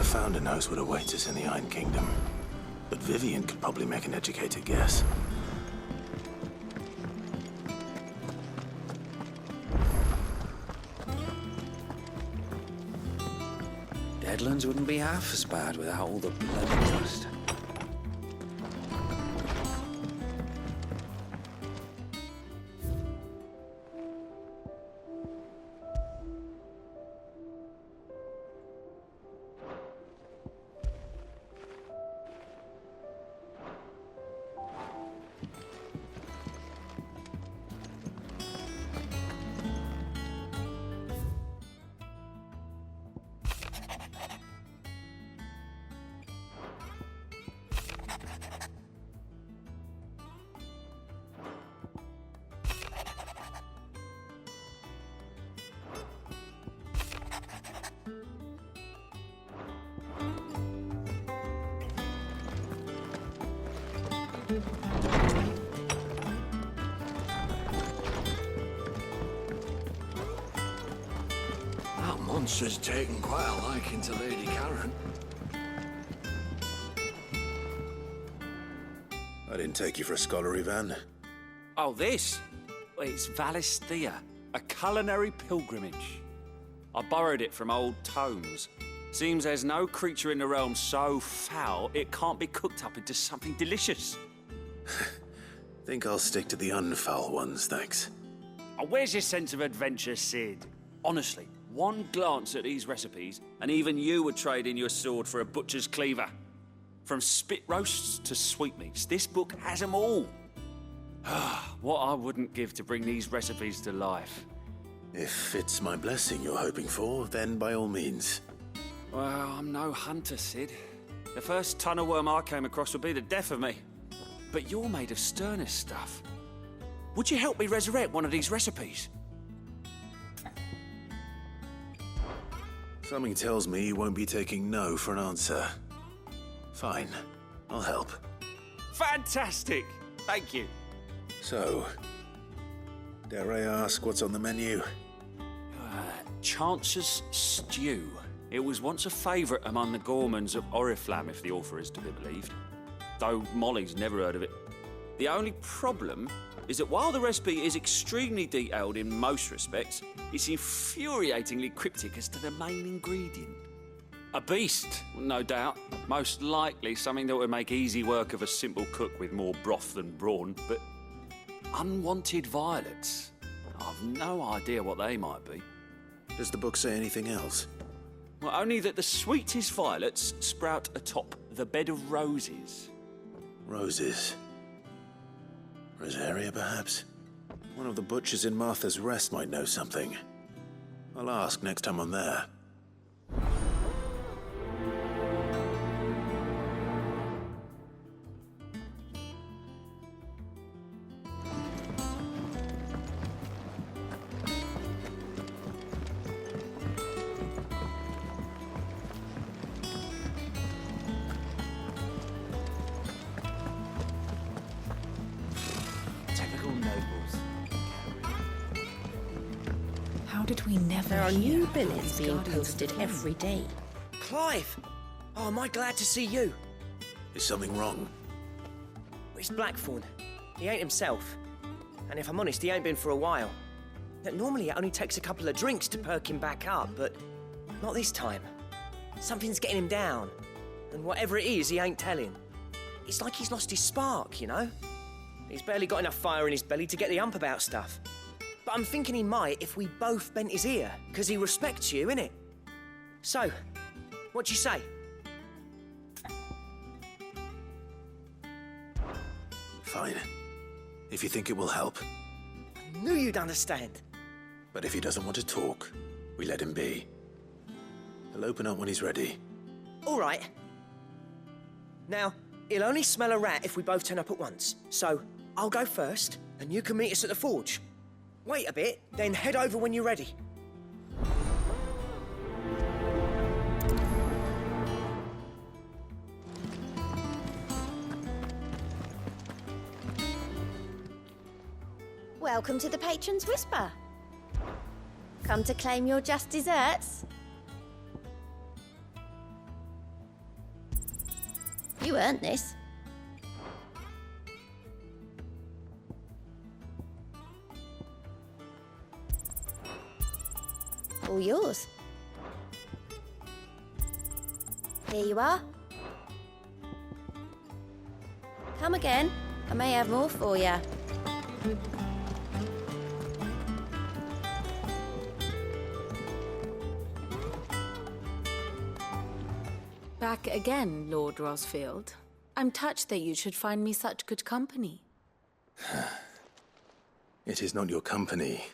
Founder knows what awaits us in the Iron Kingdom. But Vivian could probably make an educated guess. Deadlands wouldn't be half as bad without all the bloody dust. That monster's taken quite a liking to Lady Karen. I didn't take you for a scholar, Ivan. Oh, this? Well, it's Valisthea, a culinary pilgrimage. I borrowed it from old tomes. Seems there's no creature in the realm so foul it can't be cooked up into something delicious. Think I'll stick to the unfoul ones, thanks. Oh, where's your sense of adventure, Sid? Honestly, one glance at these recipes, and even you would trade in your sword for a butcher's cleaver. From spit roasts to sweetmeats, this book has them all. What I wouldn't give to bring these recipes to life. If it's my blessing you're hoping for, then by all means. Well, I'm no hunter, Sid. The first tunnel worm I came across would be the death of me. But you're made of sterner stuff. Would you help me resurrect one of these recipes? Something tells me you won't be taking no for an answer. Fine, I'll help. Fantastic! Thank you. So, dare I ask what's on the menu? Chance's Stew. It was once a favourite among the gourmands of Oriflamme, if the author is to be believed. Though Molly's never heard of it. The only problem is that while the recipe is extremely detailed in most respects, it's infuriatingly cryptic as to the main ingredient. A beast, no doubt. Most likely something that would make easy work of a simple cook with more broth than brawn, but unwanted violets. I've no idea what they might be. Does the book say anything else? Well, only that the sweetest violets sprout atop the bed of roses. Roses. Rosaria, perhaps? One of the butchers in Martha's Rest might know something. I'll ask next time I'm there. How did we never There are hear new of billets these being Guardians of posted the Throne? every day. Clive! Oh, am I glad to see you? Is something wrong? It's Blackthorn. He ain't himself. And if I'm honest, he ain't been for a while. Normally it only takes a couple of drinks to perk him back up, but not this time. Something's getting him down. And whatever it is, he ain't telling. It's like he's lost his spark, you know? He's barely got enough fire in his belly to get the ump about stuff. But I'm thinking he might if we both bent his ear, because he respects you, innit? So, what do you say? Fine. If you think it will help. I knew you'd understand. But if he doesn't want to talk, we let him be. He'll open up when he's ready. All right. Now, he'll only smell a rat if we both turn up at once. So, I'll go first, and you can meet us at the forge. Wait a bit, then head over when you're ready. Welcome to the Patron's Whisper. Come to claim your just desserts? You earned this. All yours. Here you are. Come again. I may have more for you. Back again, Lord Rosfield. I'm touched that you should find me such good company. It is not your company,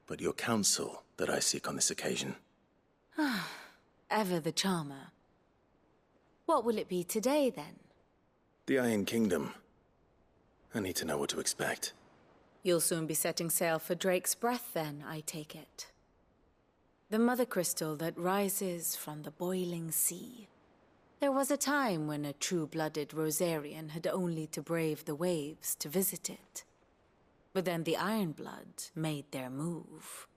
but your counsel that I seek on this occasion. Ever the charmer. What will it be today, then? The Iron Kingdom. I need to know what to expect. You'll soon be setting sail for Drake's Breath, then, I take it. The mother crystal that rises from the boiling sea. There was a time when a true-blooded Rosarian had only to brave the waves to visit it. But then the Ironblood made their move.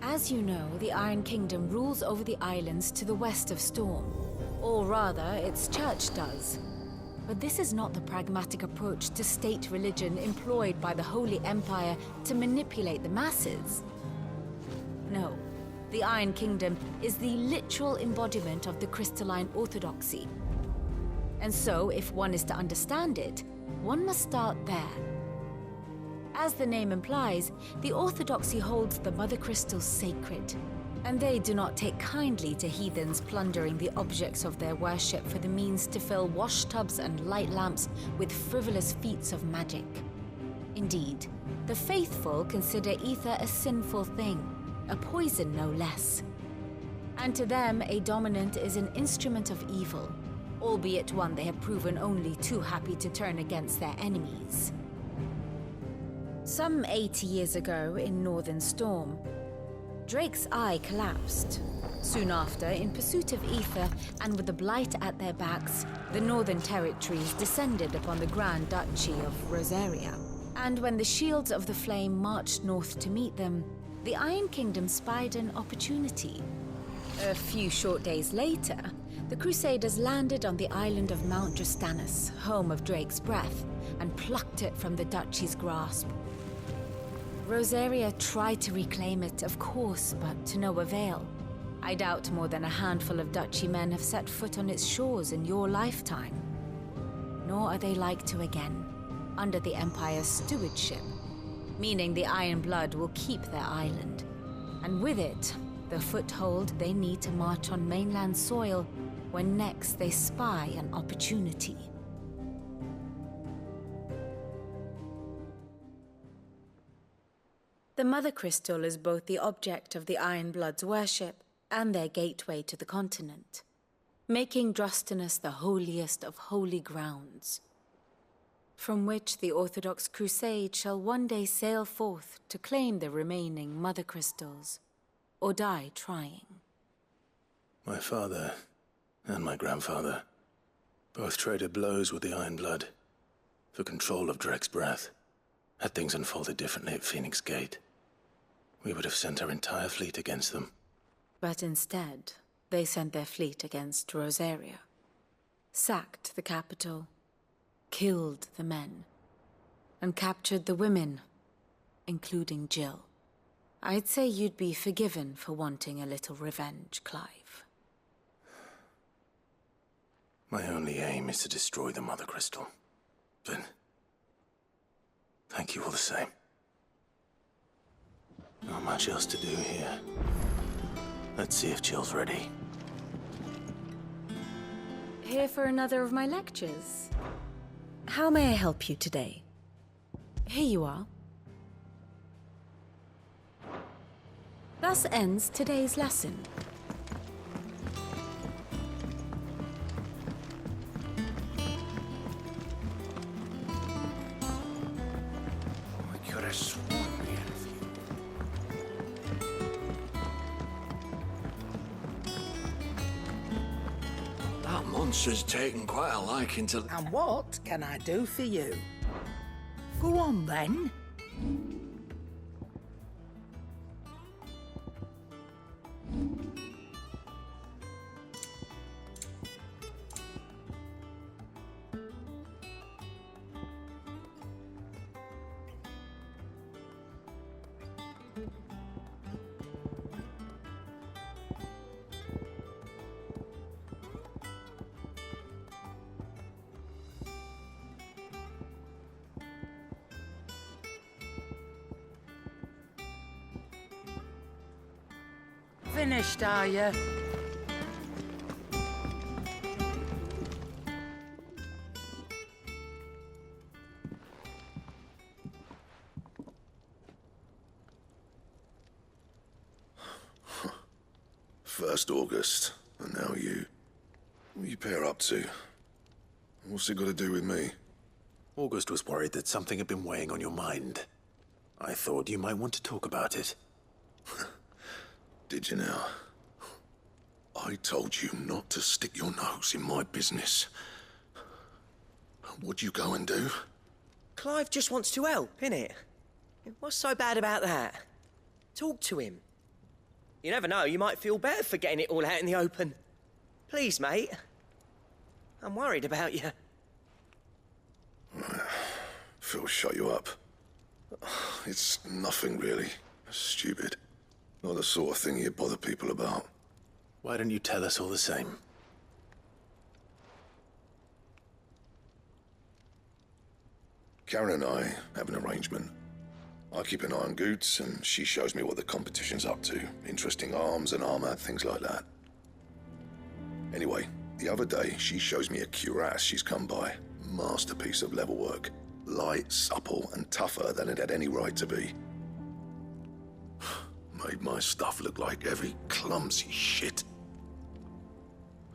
As you know, the Iron Kingdom rules over the islands to the west of Storm. Or rather, its church does. But this is not the pragmatic approach to state religion employed by the Holy Empire to manipulate the masses. No, the Iron Kingdom is the literal embodiment of the crystalline orthodoxy. And so, if one is to understand it, one must start there. As the name implies, the orthodoxy holds the Mother Crystals sacred, and they do not take kindly to heathens plundering the objects of their worship for the means to fill washtubs and light lamps with frivolous feats of magic. Indeed, the faithful consider ether a sinful thing, a poison no less. And to them, a dominant is an instrument of evil, albeit one they have proven only too happy to turn against their enemies. Some 80 years ago in Northern Storm, Drake's eye collapsed. Soon after, in pursuit of ether and with the blight at their backs, the Northern Territories descended upon the Grand Duchy of Rosaria. And when the Shields of the Flame marched north to meet them, the Iron Kingdom spied an opportunity. A few short days later, the Crusaders landed on the island of Mount Drastanus, home of Drake's Breath, and plucked it from the Duchy's grasp. Rosaria tried to reclaim it, of course, but to no avail. I doubt more than a handful of Duchy men have set foot on its shores in your lifetime. Nor are they like to again, under the Empire's stewardship, meaning the Iron Blood will keep their island, and with it, the foothold they need to march on mainland soil when next they spy an opportunity. The Mother Crystal is both the object of the Iron Blood's worship and their gateway to the continent, making Drastanus the holiest of holy grounds, from which the Orthodox Crusade shall one day sail forth to claim the remaining Mother Crystals, or die trying. My father and my grandfather both traded blows with the Iron Blood for control of Drake's Breath. Had things unfolded differently at Phoenix Gate, we would have sent our entire fleet against them. But instead, they sent their fleet against Rosaria, sacked the capital, killed the men, and captured the women, including Jill. I'd say you'd be forgiven for wanting a little revenge, Clive. My only aim is to destroy the Mother Crystal. But thank you all the same. Not much else to do here. Let's see if Jill's ready. Here for another of my lectures. How may I help you today? Here you are. Thus ends today's lesson. I could have sworn we had a few. That monster's taken quite a liking to... And what can I do for you? Go on, then. finished, are you? First August, and now you. What are you pair up to? What's it got to do with me? August was worried that something had been weighing on your mind. I thought you might want to talk about it. Did you now? I told you not to stick your nose in my business. What'd you go and do? Clive just wants to help, innit? What's so bad about that? Talk to him. You never know, you might feel better for getting it all out in the open. Please, mate. I'm worried about you. Phil shut you up. It's nothing, really. Stupid. Not the sort of thing you bother people about. Why don't you tell us all the same? Karen and I have an arrangement. I keep an eye on Goots, and she shows me what the competition's up to. Interesting arms and armor, things like that. Anyway, the other day, she shows me a cuirass she's come by. Masterpiece of level work. Light, supple, and tougher than it had any right to be. Made my stuff look like heavy, clumsy shit.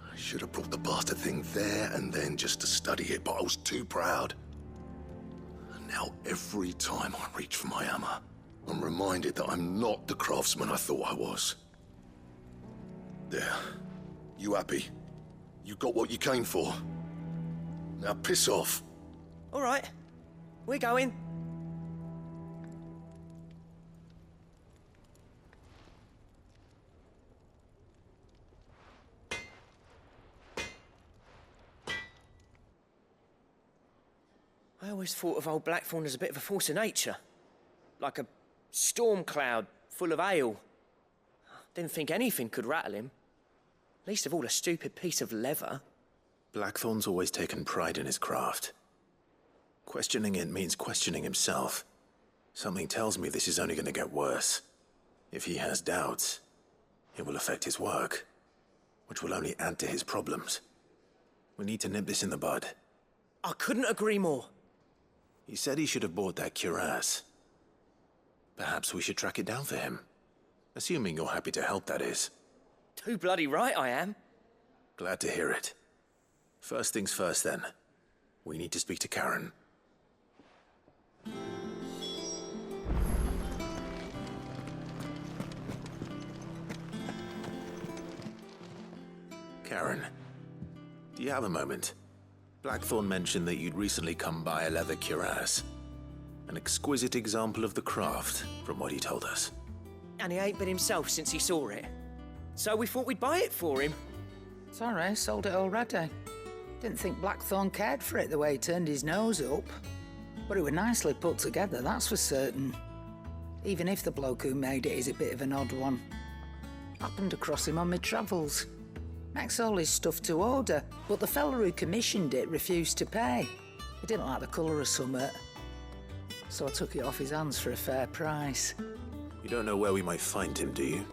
I should have brought the bastard thing there and then just to study it, but I was too proud. Now, every time I reach for my hammer, I'm reminded that I'm not the craftsman I thought I was. There. You happy? You got what you came for. Now piss off. All right. We're going. I always thought of old Blackthorn as a bit of a force of nature. Like a storm cloud full of hail. Didn't think anything could rattle him. Least of all a stupid piece of leather. Blackthorn's always taken pride in his craft. Questioning it means questioning himself. Something tells me this is only going to get worse. If he has doubts, it will affect his work, which will only add to his problems. We need to nip this in the bud. I couldn't agree more. He said he should have bought that cuirass. Perhaps we should track it down for him. Assuming you're happy to help, that is. Too bloody right I am. Glad to hear it. First things first, then. We need to speak to Karen. Karen, do you have a moment? Blackthorn mentioned that you'd recently come by a leather cuirass. An exquisite example of the craft, from what he told us. And he ain't been himself since he saw it. So we thought we'd buy it for him. Sorry, sold it already. Didn't think Blackthorn cared for it the way he turned his nose up. But it was nicely put together, that's for certain. Even if the bloke who made it is a bit of an odd one. Happened across him on my travels. Makes all his stuff to order, but the fella who commissioned it refused to pay. He didn't like the colour of summit. So I took it off his hands for a fair price. You don't know where we might find him, do you?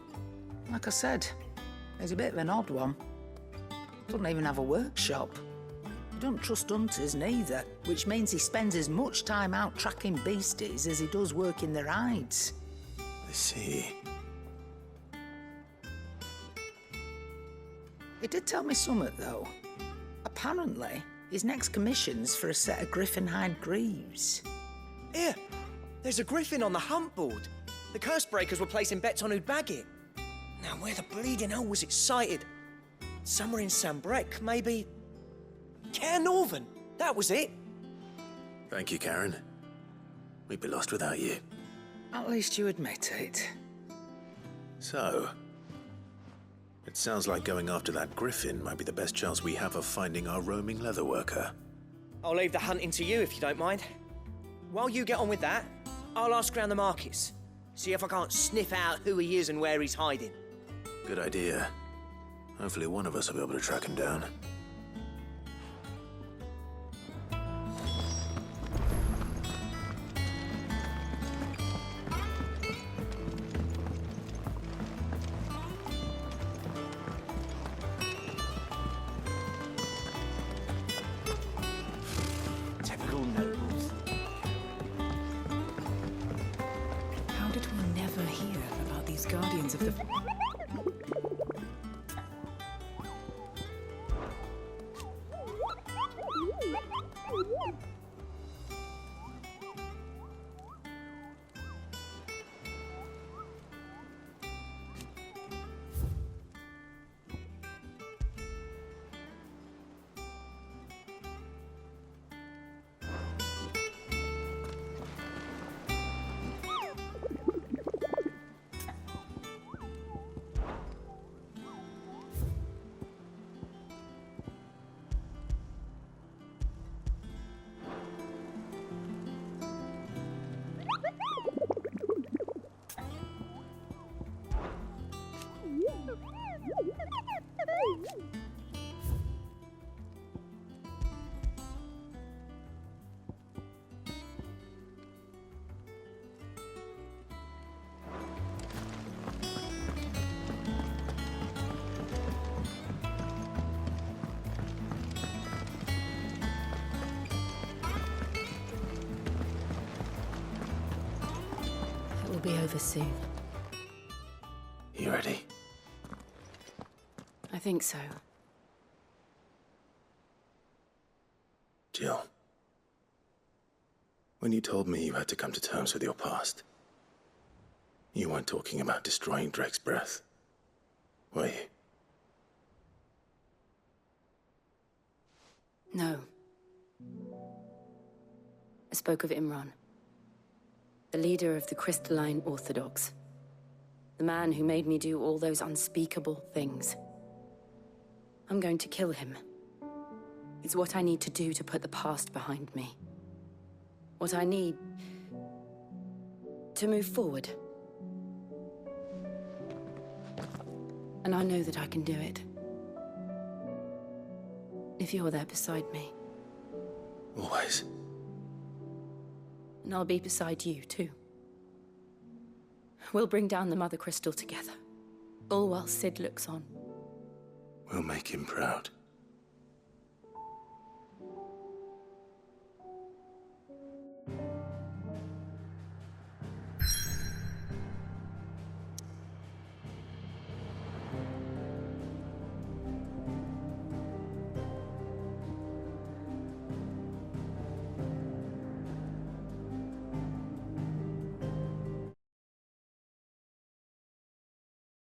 Like I said, he's a bit of an odd one. Doesn't even have a workshop. He don't trust hunters neither, which means he spends as much time out tracking beasties as he does working their hides. I see. He did tell me something, though. Apparently, his next commission's for a set of griffin hide greaves. Here, there's a griffin on the hunt board. The curse breakers were placing bets on who'd bag it. Now, where the bleeding hell was it sighted? Somewhere in Sambrec, maybe... Care Northern, that was it. Thank you, Karen. We'd be lost without you. At least you admit it. So, it sounds like going after that griffin might be the best chance we have of finding our roaming leatherworker. I'll leave the hunting to you if you don't mind. While you get on with that, I'll ask around the markets. See if I can't sniff out who he is and where he's hiding. Good idea. Hopefully one of us will be able to track him down. signs of the... It will be over soon. You ready? I think so. Jill. When you told me you had to come to terms with your past, you weren't talking about destroying Drake's breath, were you? No. I spoke of Imran, the leader of the Crystalline Orthodox. The man who made me do all those unspeakable things. I'm going to kill him. It's what I need to do to put the past behind me. What I need to move forward. And I know that I can do it. If you're there beside me. Always. And I'll be beside you, too. We'll bring down the Mother Crystal together. All while Sid looks on. We'll make him proud.